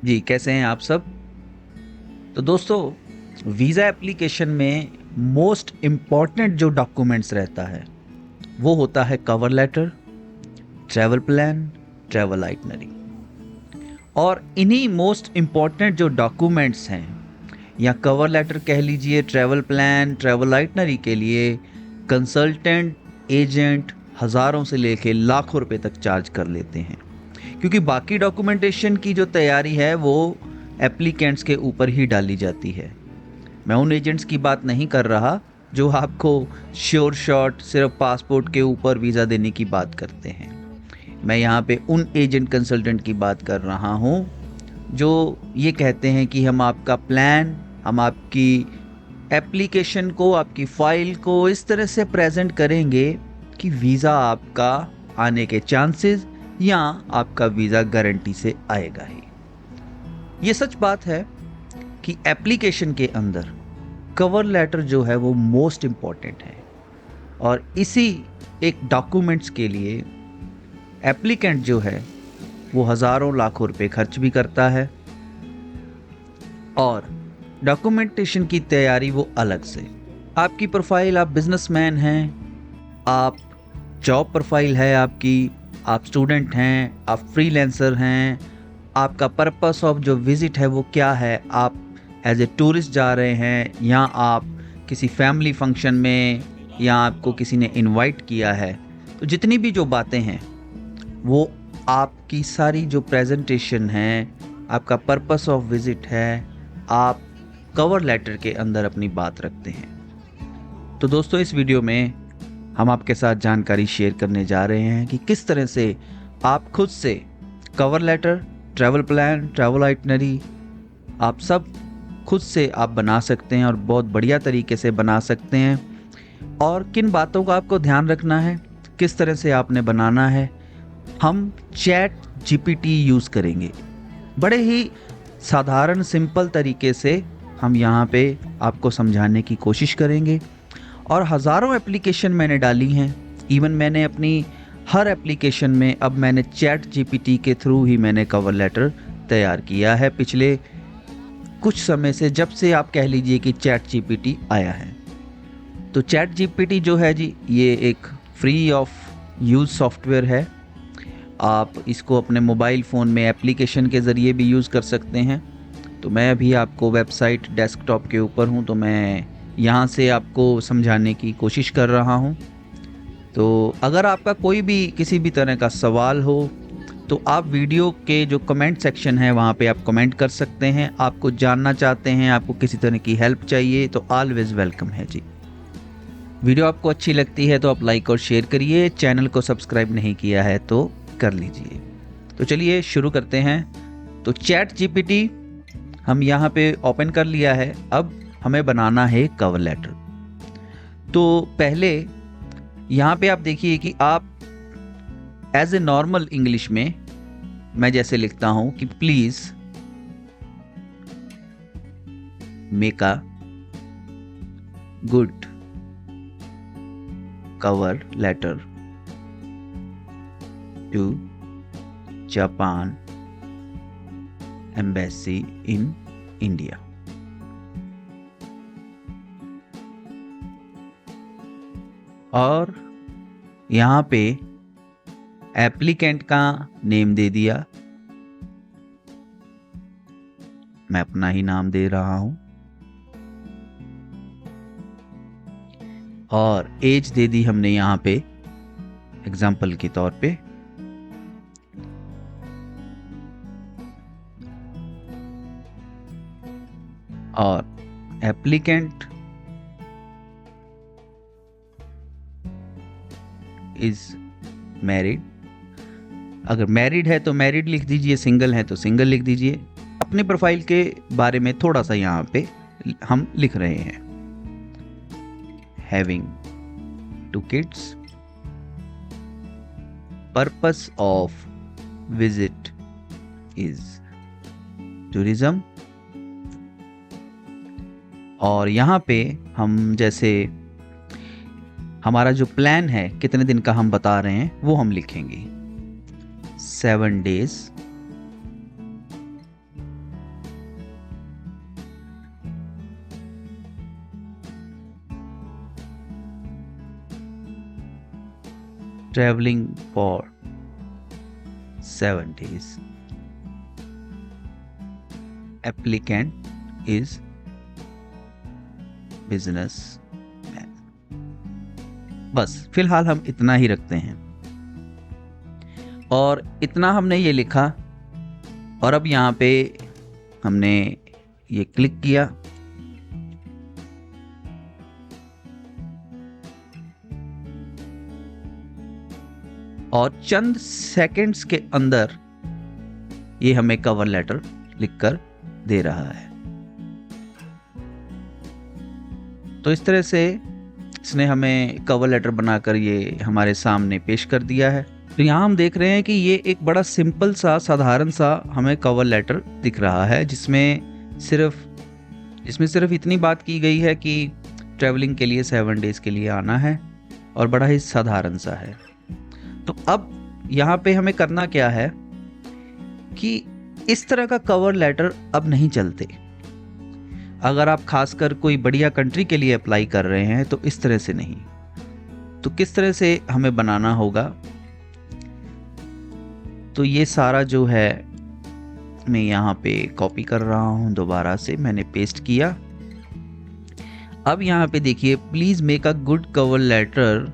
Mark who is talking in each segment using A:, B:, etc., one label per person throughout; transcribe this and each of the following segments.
A: जी, कैसे हैं आप सब? तो दोस्तों, वीज़ा एप्लीकेशन में मोस्ट इम्पॉर्टेंट जो डॉक्यूमेंट्स रहता है, वो होता है cover letter, travel plan, travel itinerary. और इन्हीं मोस्ट इम्पॉर्टेंट जो डॉक्यूमेंट्स हैं, या कवर लेटर कह लीजिए, ट्रैवल प्लान, ट्रैवल आइटनरी के लिए कंसल्टेंट, एजेंट हज़ारों से लेके लाखों रुपए तक चार्ज कर लेते हैं। क्योंकि बाकी डॉक्यूमेंटेशन की जो तैयारी है वो एप्लीकेंट्स के ऊपर ही डाली जाती है। मैं उन एजेंट्स की बात नहीं कर रहा जो आपको श्योर शॉट सिर्फ पासपोर्ट के ऊपर वीज़ा देने की बात करते हैं। मैं यहाँ पे उन एजेंट कंसल्टेंट की बात कर रहा हूँ जो ये कहते हैं कि हम आपका प्लान, हम आपकी एप्लीकेशन को, आपकी फ़ाइल को इस तरह से प्रेजेंट करेंगे कि वीज़ा आपका आने के चांसेस या आपका वीज़ा गारंटी से आएगा ही। ये सच बात है कि एप्लीकेशन के अंदर कवर लेटर जो है वो मोस्ट इम्पॉर्टेंट है, और इसी एक डॉक्यूमेंट्स के लिए एप्लीकेंट जो है वो हज़ारों लाखों रुपए खर्च भी करता है। और डॉक्यूमेंटेशन की तैयारी वो अलग से। आपकी प्रोफाइल, आप बिजनेसमैन हैं, आप जॉब प्रोफाइल है आपकी, आप स्टूडेंट हैं, आप फ्रीलांसर हैं, आपका पर्पस ऑफ जो विज़िट है वो क्या है, आप एज ए टूरिस्ट जा रहे हैं या आप किसी फैमिली फंक्शन में, या आपको किसी ने इनवाइट किया है। तो जितनी भी जो बातें हैं वो आपकी सारी जो प्रेजेंटेशन है, आपका पर्पस ऑफ विज़िट है, आप कवर लेटर के अंदर अपनी बात रखते हैं। तो दोस्तों, इस वीडियो में हम आपके साथ जानकारी शेयर करने जा रहे हैं कि किस तरह से आप खुद से cover letter, travel plan, travel itinerary आप सब खुद से आप बना सकते हैं, और बहुत बढ़िया तरीके से बना सकते हैं। और किन बातों का आपको ध्यान रखना है, किस तरह से आपने बनाना है। हम चैट जीपीटी यूज़ करेंगे। बड़े ही साधारण सिंपल तरीके से हम यहाँ पे आपको समझाने की कोशिश करेंगे। और हज़ारों एप्लीकेशन मैंने डाली हैं, इवन मैंने अपनी हर एप्लीकेशन में अब मैंने चैट जीपीटी के थ्रू ही मैंने कवर लेटर तैयार किया है पिछले कुछ समय से, जब से आप कह लीजिए कि चैट जीपीटी आया है। तो चैट जीपीटी जो है जी, ये एक फ्री ऑफ यूज़ सॉफ्टवेयर है। आप इसको अपने मोबाइल फ़ोन में एप्लीकेशन के ज़रिए भी यूज़ कर सकते हैं। तो मैं अभी आपको वेबसाइट डेस्कटॉप के ऊपर हूँ, तो मैं यहाँ से आपको समझाने की कोशिश कर रहा हूँ। तो अगर आपका कोई भी किसी भी तरह का सवाल हो तो आप वीडियो के जो कमेंट सेक्शन है वहाँ पे आप कमेंट कर सकते हैं। आपको जानना चाहते हैं, आपको किसी तरह की हेल्प चाहिए, तो ऑलवेज़ वेलकम है जी। वीडियो आपको अच्छी लगती है तो आप लाइक और शेयर करिए। चैनल को सब्सक्राइब नहीं किया है तो कर लीजिए। तो चलिए शुरू करते हैं। तो चैट जीपीटी हम यहाँ पे ओपन कर लिया है। अब हमें बनाना है कवर लेटर। तो पहले यहाँ पे आप देखिए कि आप एज ए नॉर्मल इंग्लिश में मैं जैसे लिखता हूँ कि please make a good cover letter to Japan embassy in India. और यहाँ पे एप्लीकेंट का नेम दे दिया, मैं अपना ही नाम दे रहा हूँ। और एज दे दी हमने यहाँ पे एग्जाम्पल के तौर पे। और एप्लीकेंट इज मैरिड। अगर मैरिड है तो मैरिड लिख दीजिए, सिंगल है तो सिंगल लिख दीजिए। अपने प्रोफाइल के बारे में थोड़ा सा यहाँ पे हम लिख रहे हैं। Having 2 kids, purpose of visit is tourism. और यहाँ पे हम जैसे हमारा जो प्लान है, कितने दिन का हम बता रहे हैं, वो हम लिखेंगे 7 days traveling for 7 days. Applicant is businessman. बस फिलहाल हम इतना ही रखते हैं और इतना हमने ये लिखा और अब यहाँ पे हमने ये क्लिक किया और चंद सेकंड्स के अंदर ये हमें कवर लेटर लिखकर दे रहा है। तो इस तरह से इसने हमें कवर लेटर बनाकर ये हमारे सामने पेश कर दिया है। तो यहाँ हम देख रहे हैं कि ये एक बड़ा सिंपल सा साधारण सा हमें कवर लेटर दिख रहा है जिसमें सिर्फ इतनी बात की गई है कि ट्रैवलिंग के लिए 7 डेज के लिए आना है और बड़ा ही साधारण सा है। तो अब यहाँ पे हमें करना क्या है कि इस तरह का कवर लेटर अब नहीं चलते। अगर आप खासकर कोई बढ़िया कंट्री के लिए अप्लाई कर रहे हैं तो इस तरह से नहीं। तो किस तरह से हमें बनाना होगा, तो ये सारा जो है मैं यहाँ पे कॉपी कर रहा हूँ, दोबारा से मैंने पेस्ट किया। अब यहाँ पे देखिए, please make a good cover letter.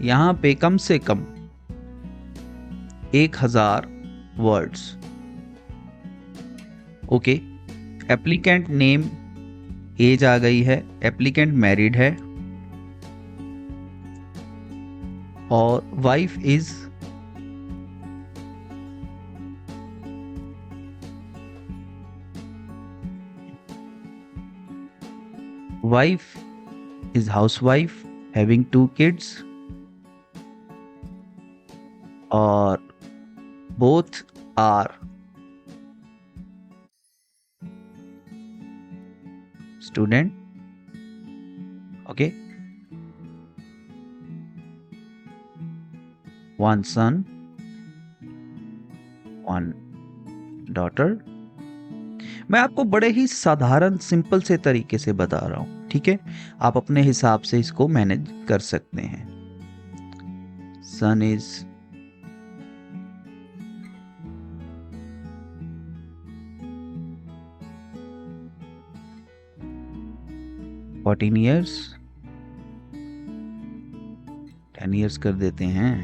A: यहाँ पे कम से कम 1000 words. Okay, applicant name, age आ गई है, एप्लीकेंट मैरिड है और wife is housewife having 2 kids और both are student. Okay, 1 son, 1 daughter. मैं आपको बड़े ही साधारण सिंपल से तरीके से बता रहा हूं, ठीक है। आप अपने हिसाब से इसको मैनेज कर सकते हैं। सन इज 14 years, 10 years कर देते हैं।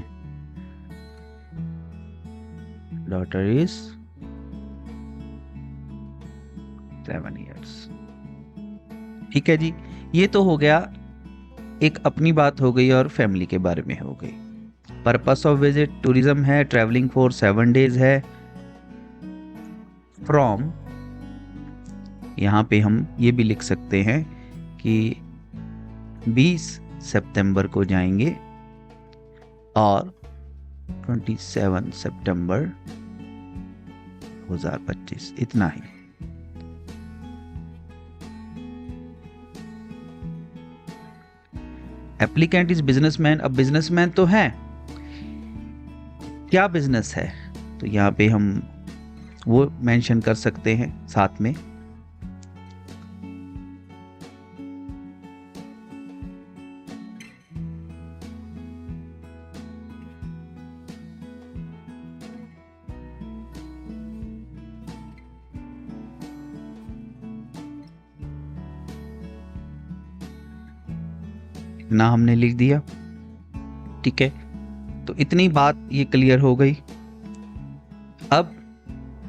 A: Daughter is 7 years। ठीक है जी, ये तो हो गया, एक अपनी बात हो गई और फैमिली के बारे में हो गई। पर्पस ऑफ विजिट टूरिज्म है, ट्रैवलिंग फॉर 7 डेज है। फ्रॉम, यहाँ पे हम ये भी लिख सकते हैं कि 20 सितंबर को जाएंगे और 27 सितंबर 2025, इतना ही। Applicant is businessman. अब बिजनेसमैन तो है, क्या बिजनेस है, तो यहाँ पे हम वो मेंशन कर सकते हैं साथ में। ना हमने लिख दिया, ठीक है। तो इतनी बात ये क्लियर हो गई। अब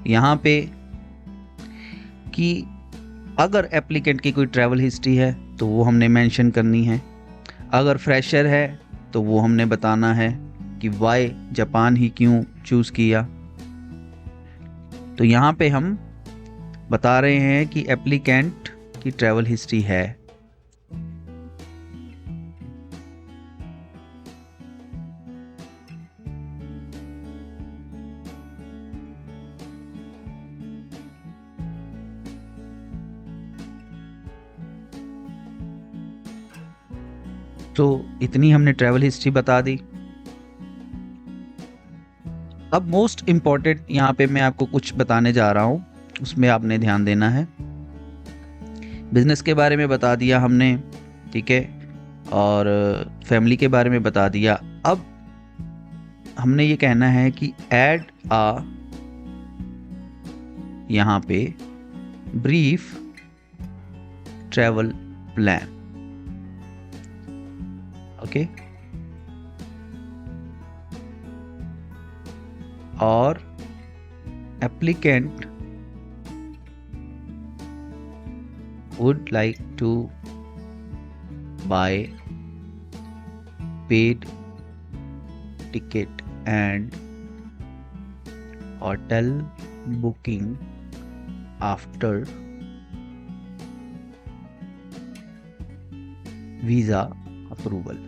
A: यहाँ पे कि अगर एप्लीकेंट की कोई ट्रैवल हिस्ट्री है तो वो हमने मेंशन करनी है। अगर फ्रेशर है तो वो हमने बताना है कि वाई जापान ही क्यों चूज़ किया। तो यहाँ पे हम बता रहे हैं कि एप्लीकेंट की ट्रैवल हिस्ट्री है। तो इतनी हमने ट्रैवल हिस्ट्री बता दी। अब मोस्ट इम्पॉर्टेंट यहाँ पे मैं आपको कुछ बताने जा रहा हूँ, उसमें आपने ध्यान देना है। बिजनेस के बारे में बता दिया हमने, ठीक है। और फैमिली के बारे में बता दिया। अब हमने ये कहना है कि ऐड आ यहाँ पे ब्रीफ ट्रैवल प्लान। ओके, और applicant would like to buy paid ticket and hotel booking after visa approval.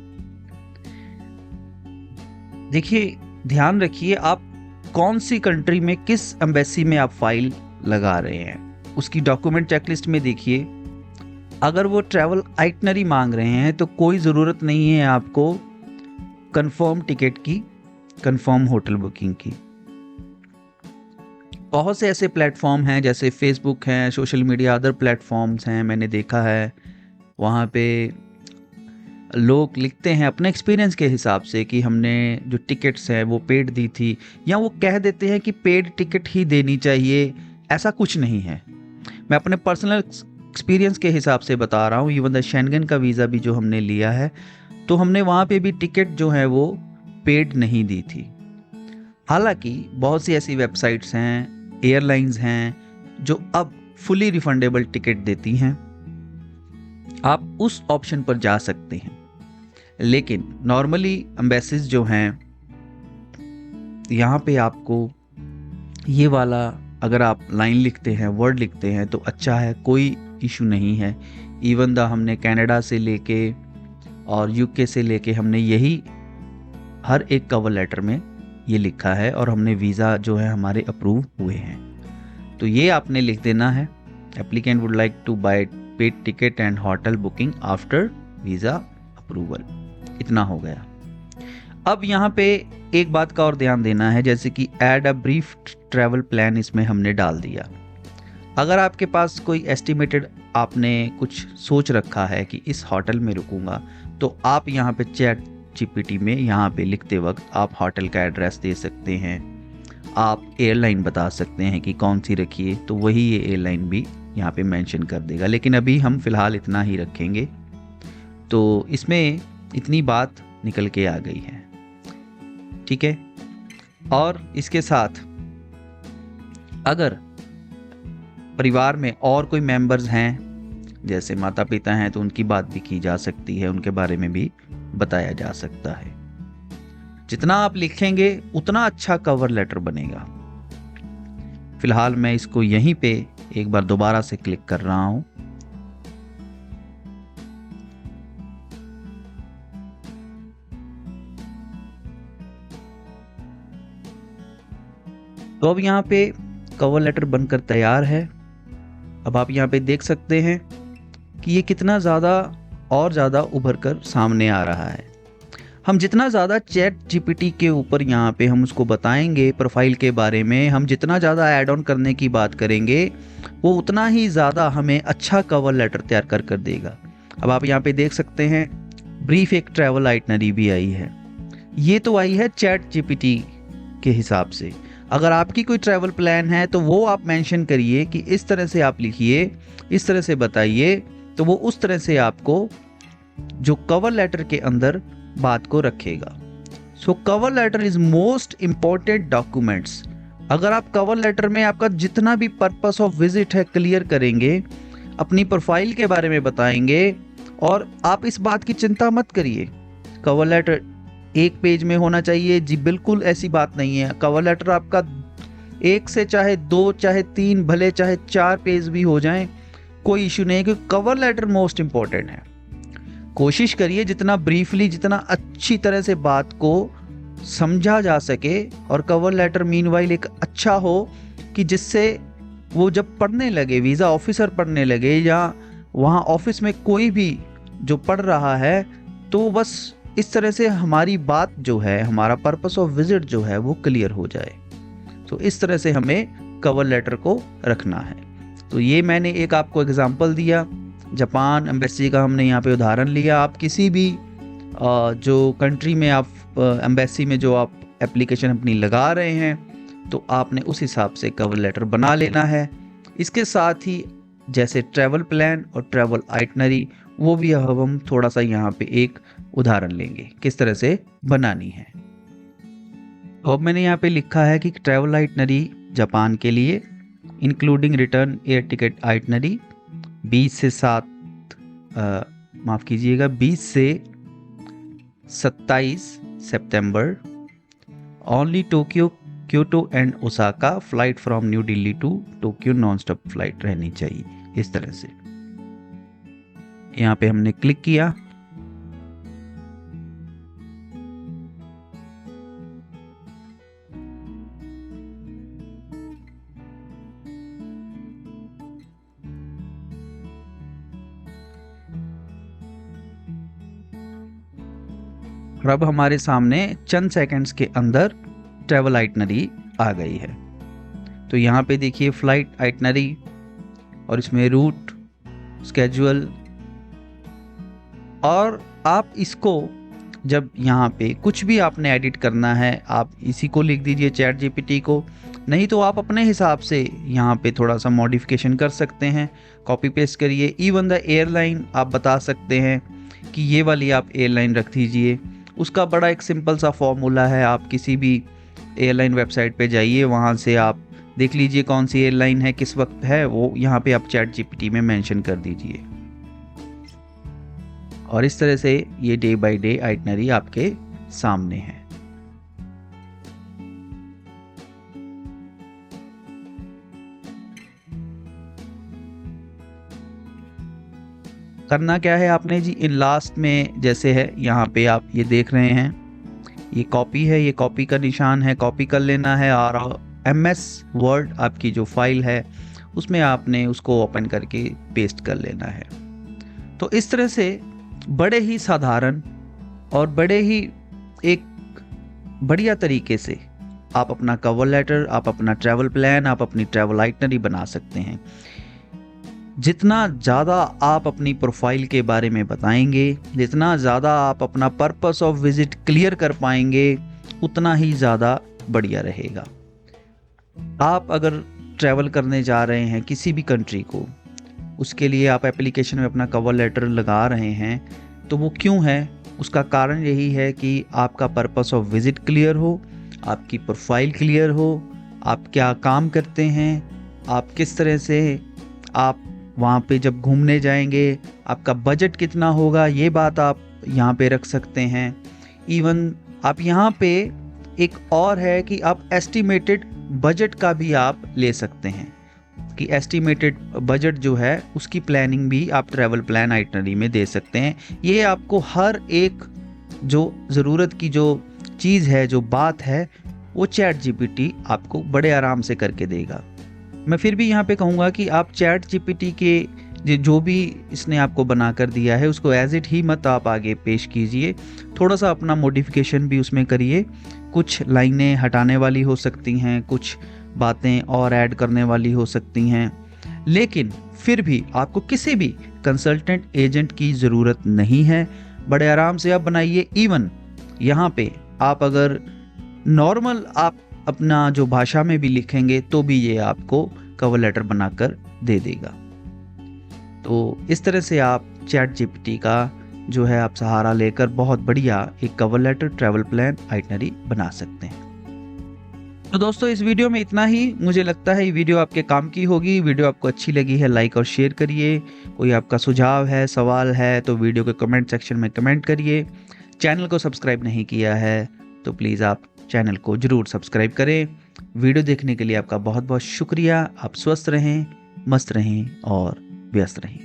A: देखिए, ध्यान रखिए आप कौन सी कंट्री में किस एम्बेसी में आप फाइल लगा रहे हैं, उसकी डॉक्यूमेंट चेकलिस्ट में देखिए। अगर वो ट्रैवल आइटनरी मांग रहे हैं तो कोई ज़रूरत नहीं है आपको कंफर्म टिकट की, कंफर्म होटल बुकिंग की। बहुत से ऐसे प्लेटफॉर्म हैं जैसे फेसबुक हैं, सोशल मीडिया, अदर प्लेटफॉर्म्स हैं, मैंने देखा है वहाँ पे लोग लिखते हैं अपने एक्सपीरियंस के हिसाब से कि हमने जो टिकट्स हैं वो पेड दी थी, या वो कह देते हैं कि पेड टिकट ही देनी चाहिए। ऐसा कुछ नहीं है, मैं अपने पर्सनल एक्सपीरियंस के हिसाब से बता रहा हूँ। इवन द शेंगन का वीज़ा भी जो हमने लिया है तो हमने वहाँ पे भी टिकट जो है वो पेड नहीं दी थी। हालांकि बहुत सी ऐसी वेबसाइट्स हैं, एयरलाइंस हैं जो अब फुली रिफंडेबल टिकट देती हैं, आप उस ऑप्शन पर जा सकते हैं। लेकिन नॉर्मली एम्बेसीज जो हैं यहाँ पे आपको ये वाला, अगर आप लाइन लिखते हैं, वर्ड लिखते हैं तो अच्छा है, कोई इशू नहीं है। इवन द हमने कनाडा से लेके और यूके से लेके हमने यही हर एक कवर लेटर में ये लिखा है, और हमने वीज़ा जो है हमारे अप्रूव हुए हैं। तो ये आपने लिख देना है, applicant would like to buy paid ticket and hotel booking after visa approval. इतना हो गया। अब यहाँ पे एक बात का और ध्यान देना है, जैसे कि add a brief travel plan इसमें हमने डाल दिया। अगर आपके पास कोई एस्टिमेटेड, आपने कुछ सोच रखा है कि इस होटल में रुकूंगा, तो आप यहाँ पे चैट जीपीटी में यहाँ पे लिखते वक्त आप होटल का एड्रेस दे सकते हैं, आप एयरलाइन बता सकते हैं कि कौन सी रखिए, तो वही ये एयरलाइन भी यहाँ पे मेंशन कर देगा। लेकिन अभी हम फिलहाल इतना ही रखेंगे। तो इसमें इतनी बात निकल के आ गई है, ठीक है। और इसके साथ अगर परिवार में और कोई मेंबर्स हैं, जैसे माता पिता हैं, तो उनकी बात भी की जा सकती है, उनके बारे में भी बताया जा सकता है। जितना आप लिखेंगे उतना अच्छा कवर लेटर बनेगा। फिलहाल मैं इसको यहीं पे एक बार दोबारा से क्लिक कर रहा हूं। तो अब यहाँ पे कवर लेटर बनकर तैयार है। अब आप यहाँ पे देख सकते हैं कि ये कितना ज़्यादा और ज़्यादा उभर कर सामने आ रहा है। हम जितना ज़्यादा चैट जीपीटी के ऊपर यहाँ पे हम उसको बताएंगे प्रोफाइल के बारे में, हम जितना ज़्यादा ऐड ऑन करने की बात करेंगे, वो उतना ही ज़्यादा हमें अच्छा कवर लेटर तैयार कर देगा। अब आप यहाँ पे देख सकते हैं ब्रीफ एक ट्रैवल आइटनरी भी आई है। ये तो आई है चैट जीपीटी के हिसाब से। अगर आपकी कोई ट्रैवल प्लान है तो वो आप मेंशन करिए कि इस तरह से आप लिखिए, इस तरह से बताइए, तो वो उस तरह से आपको जो कवर लेटर के अंदर बात को रखेगा। So cover letter is most important documents. अगर आप कवर लेटर में आपका जितना भी पर्पस ऑफ विजिट है क्लियर करेंगे, अपनी प्रोफाइल के बारे में बताएंगे, और आप इस बात की चिंता मत करिए कवर लेटर एक पेज में होना चाहिए, जी बिल्कुल ऐसी बात नहीं है। कवर लेटर आपका एक से चाहे 2 चाहे 3 भले चाहे 4 पेज भी हो जाएं, कोई इशू नहीं है, क्योंकि कवर लेटर मोस्ट इंपॉर्टेंट है। कोशिश करिए जितना ब्रीफली, जितना अच्छी तरह से बात को समझा जा सके, और कवर लेटर मीनवाइल एक अच्छा हो कि जिससे वो जब पढ़ने लगे, वीज़ा ऑफिसर पढ़ने लगे या वहाँ ऑफिस में कोई भी जो पढ़ रहा है, तो बस इस तरह से हमारी बात जो है, हमारा पर्पस ऑफ विजिट जो है वो क्लियर हो जाए। तो इस तरह से हमें कवर लेटर को रखना है। तो ये मैंने एक आपको एग्जांपल दिया। जापान एम्बेसी का हमने यहाँ पे उदाहरण लिया। आप किसी भी जो कंट्री में आप एम्बेसी में जो आप एप्लीकेशन अपनी लगा रहे हैं तो आपने उस हिसाब से कवर लेटर बना लेना है। इसके साथ ही जैसे ट्रैवल प्लान और ट्रैवल आइटनरी, वो भी अब हम थोड़ा सा यहाँ पे एक उदाहरण लेंगे किस तरह से बनानी है। तो अब मैंने यहाँ पे लिखा है कि ट्रैवल आइटनरी जापान के लिए including return air ticket itinerary 20 से 27 सितंबर, only Tokyo, Kyoto and Osaka, flight from new Delhi to Tokyo non stop flight रहनी चाहिए। इस तरह से यहाँ पे हमने क्लिक किया। और अब हमारे सामने चंद सेकंड्स के अंदर ट्रैवल आइटनरी आ गई है। तो यहाँ पे देखिए फ्लाइट आइटनरी और इसमें रूट, स्केड्यूल, और आप इसको जब यहाँ पे कुछ भी आपने एडिट करना है आप इसी को लिख दीजिए चैट जीपीटी को, नहीं तो आप अपने हिसाब से यहाँ पे थोड़ा सा मॉडिफिकेशन कर सकते हैं, कॉपी पेस्ट करिए। इवन द एयरलाइन आप बता सकते हैं कि ये वाली आप एयरलाइन रख दीजिए। उसका बड़ा एक सिंपल सा फॉर्मूला है, आप किसी भी एयरलाइन वेबसाइट पे जाइए, वहाँ से आप देख लीजिए कौन सी एयरलाइन है, किस वक्त है, वो यहाँ पे आप चैट जीपीटी में मेंशन कर दीजिए। और इस तरह से ये डे बाय डे आइटनरी आपके सामने है। करना क्या है आपने जी, इन लास्ट में जैसे है यहाँ पे आप ये देख रहे हैं, ये कॉपी है, ये कॉपी का निशान है, कॉपी कर लेना है। और MS वर्ड आपकी जो फाइल है उसमें आपने उसको ओपन करके पेस्ट कर लेना है। तो इस तरह से बड़े ही साधारण और बड़े ही एक बढ़िया तरीके से आप अपना कवर लेटर, आप अपना ट्रैवल प्लान, आप अपनी ट्रैवल आइटनरी बना सकते हैं। जितना ज़्यादा आप अपनी प्रोफाइल के बारे में बताएंगे, जितना ज़्यादा आप अपना पर्पस ऑफ विजिट क्लियर कर पाएंगे, उतना ही ज़्यादा बढ़िया रहेगा। आप अगर ट्रैवल करने जा रहे हैं किसी भी कंट्री को, उसके लिए आप एप्लीकेशन में अपना कवर लेटर लगा रहे हैं, तो वो क्यों है? उसका कारण यही है कि आपका पर्पस ऑफ विजिट क्लियर हो, आपकी प्रोफाइल क्लियर हो, आप क्या काम करते हैं, आप किस तरह से आप वहाँ पे जब घूमने जाएंगे, आपका बजट कितना होगा, ये बात आप यहाँ पे रख सकते हैं। इवन आप यहाँ पे एक और है कि आप एस्टिमेटेड बजट का भी आप ले सकते हैं कि एस्टिमेटेड बजट जो है उसकी प्लानिंग भी आप ट्रैवल प्लान आइटनरी में दे सकते हैं। ये आपको हर एक जो ज़रूरत की जो चीज़ है, जो बात है, वो चैट जीपीटी आपको बड़े आराम से करके देगा। मैं फिर भी यहाँ पे कहूँगा कि आप चैट जीपीटी के जो भी इसने आपको बना कर दिया है उसको एज इट ही मत आप आगे पेश कीजिए, थोड़ा सा अपना मॉडिफिकेशन भी उसमें करिए। कुछ लाइनें हटाने वाली हो सकती हैं, कुछ बातें और ऐड करने वाली हो सकती हैं, लेकिन फिर भी आपको किसी भी कंसल्टेंट एजेंट की ज़रूरत नहीं है। बड़े आराम से आप बनाइए। इवन यहाँ पे आप अगर नॉर्मल आप अपना जो भाषा में भी लिखेंगे तो भी ये आपको कवर लेटर बनाकर दे देगा। तो इस तरह से आप चैट जीपीटी का जो है आप सहारा लेकर बहुत बढ़िया एक cover letter, travel plan, itinerary बना सकते हैं। तो दोस्तों इस वीडियो में इतना ही। मुझे लगता है ये वीडियो आपके काम की होगी। वीडियो आपको अच्छी लगी है लाइक और शेयर करिए। कोई आपका सुझाव है, सवाल है तो वीडियो के कमेंट सेक्शन में कमेंट करिए। चैनल को सब्सक्राइब नहीं किया है तो प्लीज़ आप चैनल को ज़रूर सब्सक्राइब करें। वीडियो देखने के लिए आपका बहुत बहुत शुक्रिया। आप स्वस्थ रहें, मस्त रहें और व्यस्त रहें।